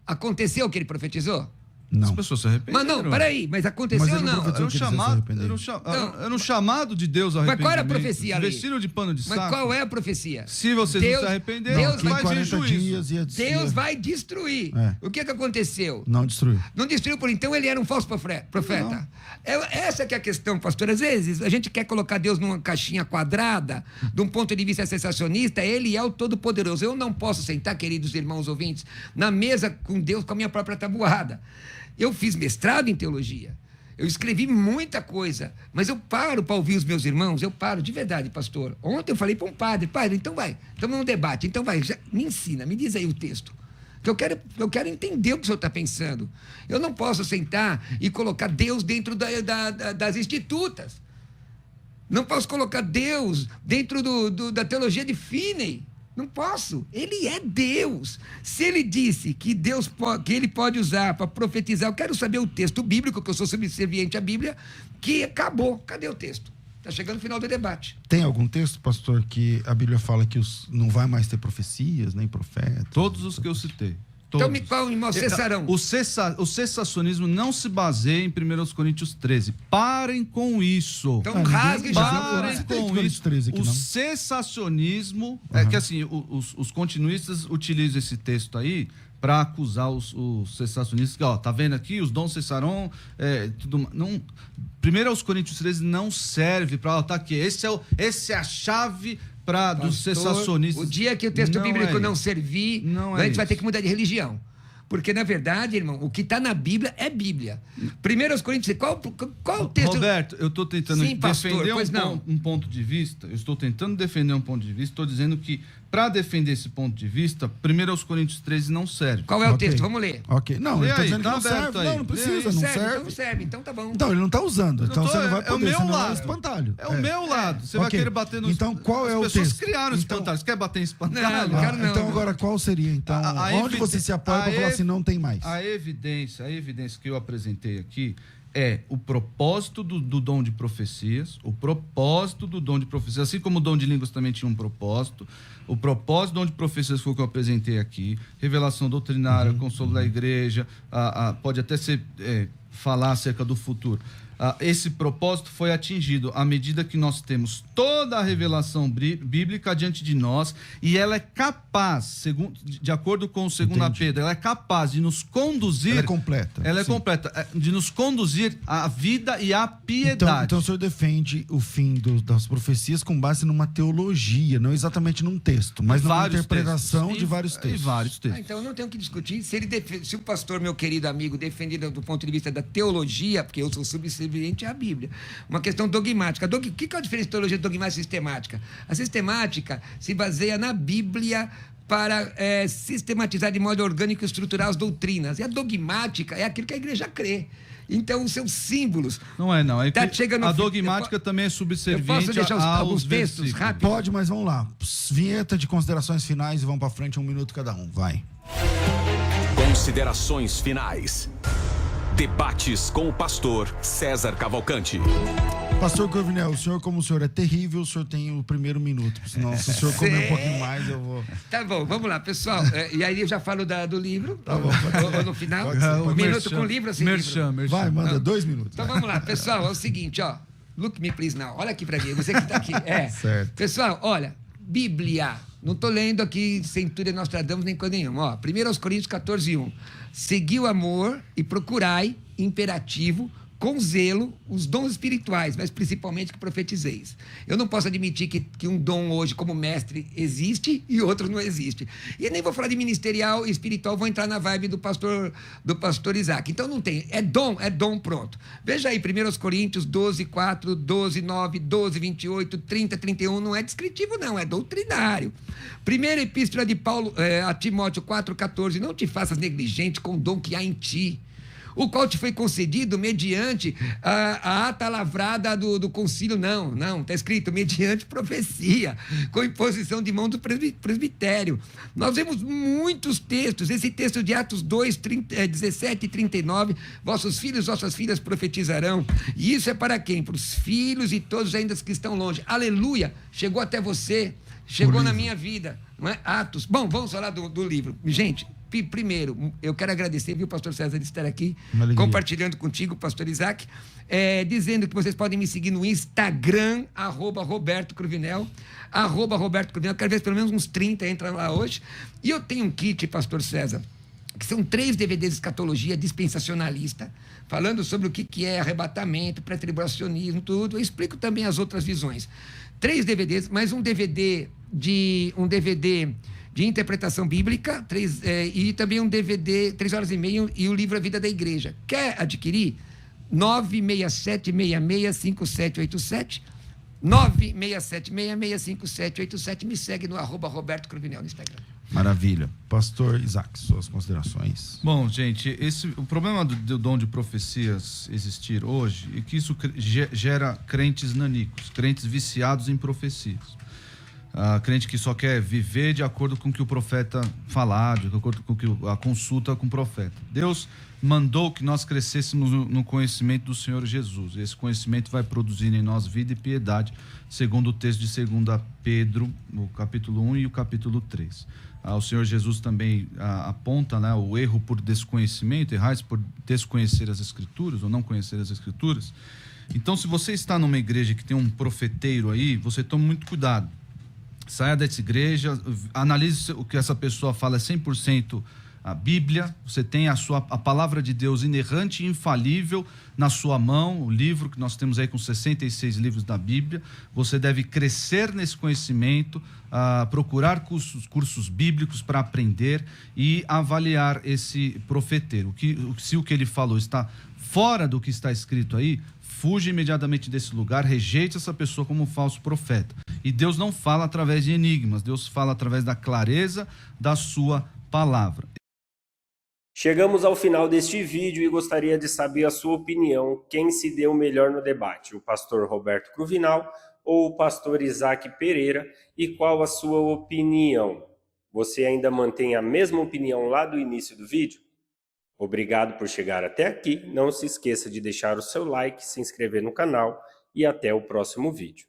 D: Aconteceu o que ele profetizou?
C: As
B: Não.
C: pessoas se arrependeram.
D: Mas não, peraí, mas aconteceu
B: Mas
D: ou
B: ele
D: não?
B: profetizou.
C: Era um
B: que eles
C: chamado,
B: se arrependeram.
C: era um chamado de Deus ao
D: Mas
C: arrependimento.
D: qual era a profecia ali?
C: Vestiram de pano de saco.
D: Mas qual é a profecia?
C: Se vocês não
D: Deus-
C: se arrependerem,
D: Deus
B: Não,
D: vai
B: aqui
C: vai vir
B: 40
C: juízo.
B: dias ia
D: Deus vai destruir.
B: É.
D: O que aconteceu?
B: Não destruiu.
D: Não destruiu por então, ele era um falso profeta. Essa que é a questão, pastor. Às vezes a gente quer colocar Deus numa caixinha quadrada, de um ponto de vista sensacionista, ele é o Todo-Poderoso. Eu não posso sentar, queridos irmãos ouvintes, na mesa com Deus com a minha própria tabuada. Eu fiz mestrado em teologia. Eu escrevi muita coisa, mas eu paro para ouvir os meus irmãos, eu paro, de verdade, pastor. Ontem eu falei para um padre, então vai, estamos num debate, então vai, me ensina, me diz aí o texto. Que eu quero entender o que o senhor está pensando. Eu não posso sentar e colocar Deus dentro das institutas. Não posso colocar Deus dentro da teologia de Finney. Não posso. Ele é Deus. Se ele disse que ele pode usar para profetizar, eu quero saber o texto bíblico, que eu sou subserviente à Bíblia, que acabou. Cadê o texto? Está chegando o final do debate.
B: Tem algum texto, pastor, que a Bíblia fala que não vai mais ter profecias, nem profetas?
C: Todos os que eu citei.
D: Então,
C: Todos.
D: qual irmão cessarão?
C: O cessacionismo não se baseia em 1 Coríntios 13. Parem com isso.
D: Então, rasgue já.
C: Parem com
B: Coríntios
C: isso.
B: 13 aqui,
C: O
B: não.
C: cessacionismo é que assim, os continuistas utilizam esse texto aí para acusar os cessacionistas que, tá vendo aqui, os dons cessarão, tudo não. 1 Coríntios 13 não serve para, tá aqui, essa é a chave dos cessacionistas.
D: O dia que o texto bíblico não servir, a gente vai ter que mudar de religião. Porque, na verdade, irmão, o que está na Bíblia é Bíblia. 1 Coríntios, qual o texto...
C: Roberto, eu estou tentando
D: Sim, pastor,
C: defender
D: pois não.
C: um ponto de vista. Eu estou tentando defender um ponto de vista. Estou dizendo que para defender esse ponto de vista, 1 Coríntios 13 não serve.
D: Qual é o
B: Ok.
D: texto? Vamos ler.
B: Ok. Não,
C: Lê
B: ele tá
C: aí,
B: dizendo que
C: tá
B: não
C: aberto
B: serve.
C: aí.
B: Não, não precisa,
C: Lê aí.
B: não
D: Serve,
B: serve.
D: então serve, então tá bom.
B: Então, ele não tá usando. Então
C: tô-
B: você não vai
C: é o
B: poder,
C: meu
B: senão é um
C: lado.
B: espantalho.
C: É o meu lado. Você vai
B: Ok.
C: querer bater no...
B: Então, qual é o
C: As pessoas
B: texto?
C: criaram
B: Então-
C: espantalho. Você quer bater em espantalho?
D: Não, quero não.
B: Então, agora, qual seria? Então,
C: A
B: onde você se apoia para falar assim, não tem mais?
C: A evidência que eu apresentei aqui é o propósito do dom de profecias, assim como o dom de línguas também tinha um propósito, o propósito do dom de profecias foi o que eu apresentei aqui, revelação doutrinária, consolo da igreja, pode até ser falar acerca do futuro. Esse propósito foi atingido à medida que nós temos toda a revelação bíblica diante de nós e ela é capaz, de acordo com o 2 Pedro, ela é capaz de nos conduzir...
B: Ela é completa.
C: Ela é
B: Sim.
C: completa, de nos conduzir à vida e à piedade.
B: Então o senhor defende o fim das profecias com base numa teologia, não exatamente num texto, mas numa
C: Vários
B: interpretação
C: textos.
B: de vários textos.
C: E vários textos.
D: Então eu não tenho que discutir. Se o pastor, meu querido amigo, defender do ponto de vista da teologia, porque eu sou subserviente à Bíblia, uma questão dogmática. O que é a diferença de teologia dogmática e sistemática? A sistemática se baseia na Bíblia para sistematizar de modo orgânico e estruturar as doutrinas. E a dogmática é aquilo que a igreja crê. Então, os seus símbolos...
C: Não é, não. É
D: Tá
C: que
D: chegando
C: a
D: ao fim.
C: dogmática também é
D: Eu
C: subserviente
D: posso deixar alguns textos
C: versículos.
D: rápidos?
B: Pode, mas vamos lá. Vinheta de considerações finais e vamos para frente, 1 minuto cada um. Vai.
E: Considerações finais. Debates com o pastor César Cavalcante.
B: Pastor Cruvinel, o senhor, como o senhor é terrível, o senhor tem o primeiro minuto. Senão, se o senhor comer um pouquinho mais, eu vou...
D: Tá bom, vamos lá, pessoal. E aí eu já falo do livro.
B: Tá bom,
D: Ou no final.
B: Pode ser,
D: Um
B: pode
D: minuto com livro ou sem livro?
B: Vai, manda 2 minutos.
D: Então vamos lá, pessoal. É o seguinte, ó. Look me please now. Olha aqui pra mim, você que tá aqui.
B: Certo.
D: Pessoal, olha. Bíblia. Não tô lendo aqui Centúria Nostradamus nem coisa nenhuma. Ó, 1 Coríntios 14:1. Segui o amor e procurai, imperativo, com zelo, os dons espirituais, mas principalmente que profetizeis. Eu não posso admitir que um dom hoje como mestre existe e outro não existe. E nem vou falar de ministerial e espiritual, vou entrar na vibe do pastor Isaac. Então não tem. É dom, pronto. Veja aí, 1 Coríntios 12:4, 12:9, 12:28, 30, 31, não é descritivo não, é doutrinário. Primeira epístola de Paulo a Timóteo 4:14, não te faças negligente com o dom que há em ti, o qual te foi concedido mediante a ata lavrada do concílio. Não, está escrito mediante profecia, com imposição de mão do presbitério. Nós vemos muitos textos, esse texto de Atos 2, 17 e 39, vossos filhos, vossas filhas profetizarão, e isso é para quem? Para os filhos e todos ainda que estão longe. Aleluia, chegou até você, chegou na minha vida, não é? Atos. Bom, vamos falar do livro. Gente, primeiro, eu quero agradecer, viu, pastor César, de estar aqui, compartilhando contigo, pastor Isaac, dizendo que vocês podem me seguir no Instagram, @Roberto Cruvinel, @Roberto Cruvinel, quero ver pelo menos uns 30 entram lá hoje, e eu tenho um kit, pastor César, que são 3 DVDs de escatologia dispensacionalista, falando sobre o que é arrebatamento, pré-tribulacionismo, tudo. Eu explico também as outras visões. 3 DVDs, mais um DVD de interpretação bíblica, e também um DVD, 3 horas e meia, e o livro A Vida da Igreja. Quer adquirir? 967665787, 967665787, me segue no @Roberto Cruvinel no Instagram.
B: Maravilha. Pastor Isaac, suas considerações.
C: Bom, gente, o problema do dom de profecias existir hoje é que isso gera crentes nanicos, crentes viciados em profecias. Crente que só quer viver de acordo com o que o profeta falar, de acordo com a consulta com o profeta. Deus mandou que nós crescêssemos no conhecimento do Senhor Jesus. Esse conhecimento vai produzir em nós vida e piedade, segundo o texto de 2 Pedro, no capítulo 1 e o capítulo 3. O Senhor Jesus também aponta, né, o erro por desconhecimento, errais por desconhecer as Escrituras ou não conhecer as Escrituras. Então, se você está numa igreja que tem um profeteiro aí, você tome muito cuidado. Saia dessa igreja, analise se o que essa pessoa fala é 100% a Bíblia, você tem a palavra de Deus inerrante e infalível na sua mão, o livro que nós temos aí com 66 livros da Bíblia. Você deve crescer nesse conhecimento, procurar cursos bíblicos para aprender e avaliar esse profeteiro. Se o que ele falou está fora do que está escrito aí, fuja imediatamente desse lugar, rejeite essa pessoa como um falso profeta. E Deus não fala através de enigmas, Deus fala através da clareza da sua palavra.
A: Chegamos ao final deste vídeo e gostaria de saber a sua opinião. Quem se deu melhor no debate, o pastor Roberto Cruvinal ou o pastor Isaac Pereira? E qual a sua opinião? Você ainda mantém a mesma opinião lá do início do vídeo? Obrigado por chegar até aqui. Não se esqueça de deixar o seu like, se inscrever no canal e até o próximo vídeo.